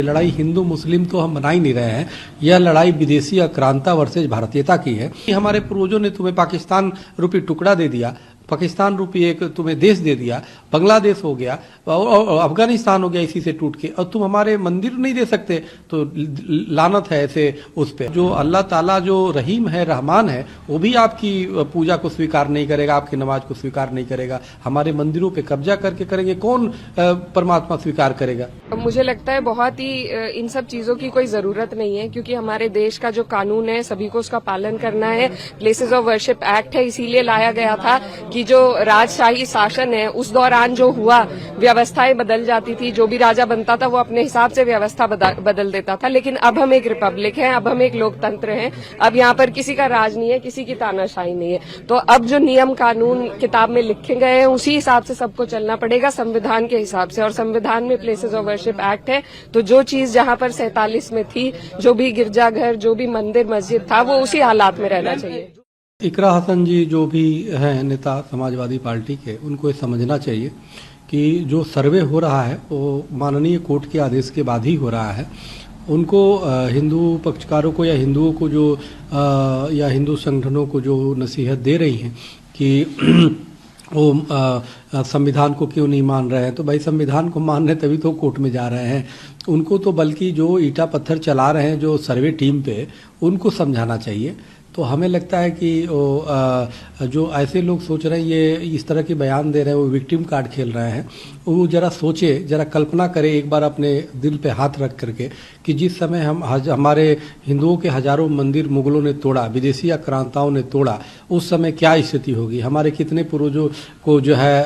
लड़ाई हिंदू मुस्लिम तो हम बना ही नहीं रहे हैं। यह लड़ाई विदेशी आक्रांता वर्सेज भारतीयता की है। हमारे पूर्वजों ने तुम्हें पाकिस्तान रूपी टुकड़ा दे दिया, पाकिस्तान रूपी एक तुम्हें देश दे दिया, बांग्लादेश हो गया और अफगानिस्तान हो गया इसी से टूट के, और तुम हमारे मंदिर नहीं दे सकते। तो लानत है ऐसे उस पे। जो अल्लाह ताला जो रहीम है, रहमान है, वो भी आपकी पूजा को स्वीकार नहीं करेगा, आपकी नमाज को स्वीकार नहीं करेगा। हमारे मंदिरों पे कब्जा करके करेंगे, कौन परमात्मा स्वीकार करेगा? मुझे लगता है बहुत ही इन सब चीजों की कोई जरूरत नहीं है, क्योंकि हमारे देश का जो कानून है सभी को उसका पालन करना है। प्लेसेस ऑफ वर्शिप एक्ट है, इसीलिए लाया गया था कि जो राजशाही शासन है उस दौरान जो हुआ, व्यवस्थाएं बदल जाती थी, जो भी राजा बनता था वो अपने हिसाब से व्यवस्था बदल देता था। लेकिन अब हम एक रिपब्लिक है, अब हम एक लोकतंत्र हैं, अब यहाँ पर किसी का राज नहीं है, किसी की तानाशाही नहीं है। तो अब जो नियम कानून किताब में लिखे गए हैं उसी हिसाब से सबको चलना पड़ेगा, संविधान के हिसाब से। और संविधान में प्लेसेस ऑफ वर्शिप एक्ट है, तो जो चीज जहाँ पर 47 में थी, जो भी गिरजाघर, जो भी मंदिर मस्जिद था, वो उसी हालात में रहना चाहिए। इकरा हसन जी जो भी हैं नेता समाजवादी पार्टी के, उनको ये समझना चाहिए कि जो सर्वे हो रहा है वो माननीय कोर्ट के आदेश के बाद ही हो रहा है। उनको हिंदू पक्षकारों को या हिंदुओं को जो या हिंदू संगठनों को जो नसीहत दे रही हैं कि वो संविधान को क्यों नहीं मान रहे हैं, तो भाई संविधान को मान रहे तभी तो कोर्ट में जा रहे हैं। उनको तो बल्कि जो ईटा पत्थर चला रहे हैं जो सर्वे टीम पे, उनको समझाना चाहिए। तो हमें लगता है कि जो ऐसे लोग सोच रहे हैं, ये इस तरह के बयान दे रहे हैं, वो विक्टिम कार्ड खेल रहे हैं, वो जरा सोचे, जरा कल्पना करे एक बार अपने दिल पे हाथ रख करके कि जिस समय हमारे हिंदुओं के हजारों मंदिर मुगलों ने तोड़ा, विदेशी आक्रांताओं ने तोड़ा, उस समय क्या स्थिति होगी, हमारे कितने पूर्वजों को जो है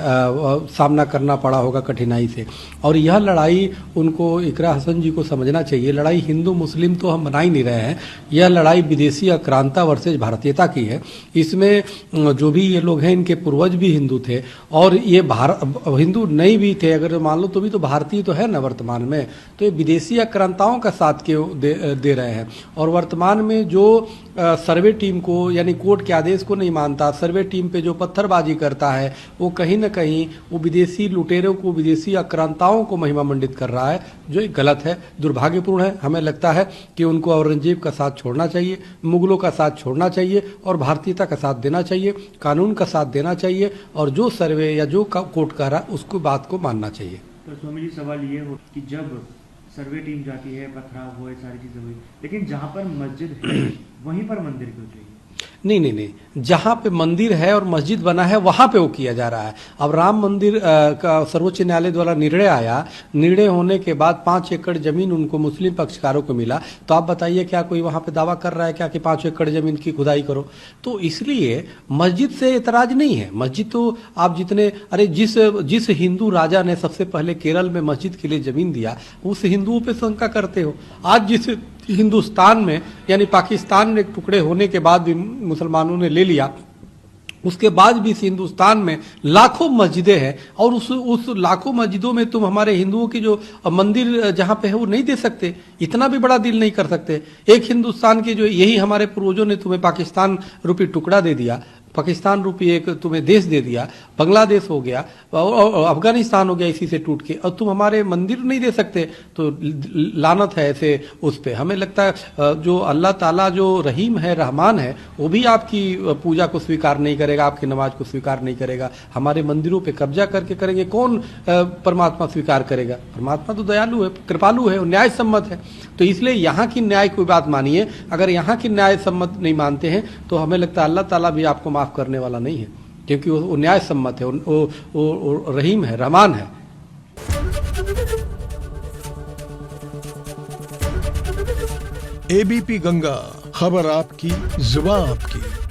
सामना करना पड़ा होगा कठिनाई से। और यह लड़ाई उनको, इकरा हसन जी को समझना चाहिए, लड़ाई हिंदू मुस्लिम तो हम बना ही नहीं रहे हैं। यह लड़ाई विदेशी आक्रांता वर्सेज भारतीयता की है। इसमें जो भी ये लोग हैं, इनके पूर्वज भी हिंदू थे, और ये हिंदू नहीं भी थे अगर मान लो, तो भी तो भारतीय तो है ना वर्तमान में। तो ये विदेशी आक्रांताओं का साथ क्यों दे रहे हैं। और वर्तमान में जो सर्वे टीम को, यानी कोर्ट के आदेश को नहीं मानता, सर्वे टीम पे जो पत्थरबाजी करता है, वो कहीं ना कहीं वो विदेशी लुटेरों को, विदेशी आक्रांताओं को महिमा मंडित कर रहा है, जो गलत है, दुर्भाग्यपूर्ण है। हमें लगता है कि उनको औरंगजेब का साथ छोड़ना चाहिए, मुगलों का साथ छोड़ना चाहिए, और भारतीयता का साथ देना चाहिए, कानून का साथ देना चाहिए, और जो सर्वे या जो कोर्ट कह रहा है उसको बात को मानना चाहिए। तो स्वामी जी, सवाल ये हो कि जब सर्वे टीम जाती है, पथराव हुए, सारी चीजें हुई, लेकिन जहाँ पर मस्जिद है वहीं पर मंदिर क्यों चाहिए? नहीं, जहाँ पे मंदिर है और मस्जिद बना है वहां पे वो किया जा रहा है। अब राम मंदिर का सर्वोच्च न्यायालय द्वारा निर्णय आया, निर्णय होने के बाद 5 एकड़ जमीन उनको मुस्लिम पक्षकारों को मिला। तो आप बताइए, क्या कोई वहां पे दावा कर रहा है क्या कि 5 एकड़ जमीन की खुदाई करो? तो इसलिए मस्जिद से एतराज नहीं है। मस्जिद तो आप जितने, अरे जिस हिंदू राजा ने सबसे पहले केरल में मस्जिद के लिए जमीन दिया, उस हिंदुओं पे शंका करते हो। आज जिस हिंदुस्तान में, यानी पाकिस्तान में टुकड़े होने के बाद भी मुसलमानों ने ले लिया, उसके बाद भी इस हिंदुस्तान में लाखों मस्जिदें हैं, और उस लाखों मस्जिदों में तुम हमारे हिंदुओं की जो मंदिर जहां पे है वो नहीं दे सकते? इतना भी बड़ा दिल नहीं कर सकते? एक हिंदुस्तान के जो, यही हमारे पूर्वजों ने तुम्हें पाकिस्तान रूपी टुकड़ा दे दिया, पाकिस्तान रूपी एक तुम्हें देश दे दिया, बांग्लादेश हो गया और अफगानिस्तान हो गया इसी से टूट के, और तुम हमारे मंदिर नहीं दे सकते। तो लानत है ऐसे उस पे। हमें लगता है जो अल्लाह ताला जो रहीम है, रहमान है, वो भी आपकी पूजा को स्वीकार नहीं करेगा, आपकी नमाज को स्वीकार नहीं करेगा। हमारे मंदिरों पे कब्जा करके करेंगे, कौन परमात्मा स्वीकार करेगा? परमात्मा तो दयालु है, कृपालु है, न्याय सम्मत है। तो इसलिए यहाँ की न्याय कोई बात मानिए। अगर यहाँ की न्याय सम्मत नहीं मानते हैं तो हमें लगता है अल्लाह ताला भी आपको माफ करने वाला नहीं है, क्योंकि वो न्याय सम्मत है, वो रहीम है, रहमान है। एबीपी गंगा, खबर आपकी, जुबान आपकी।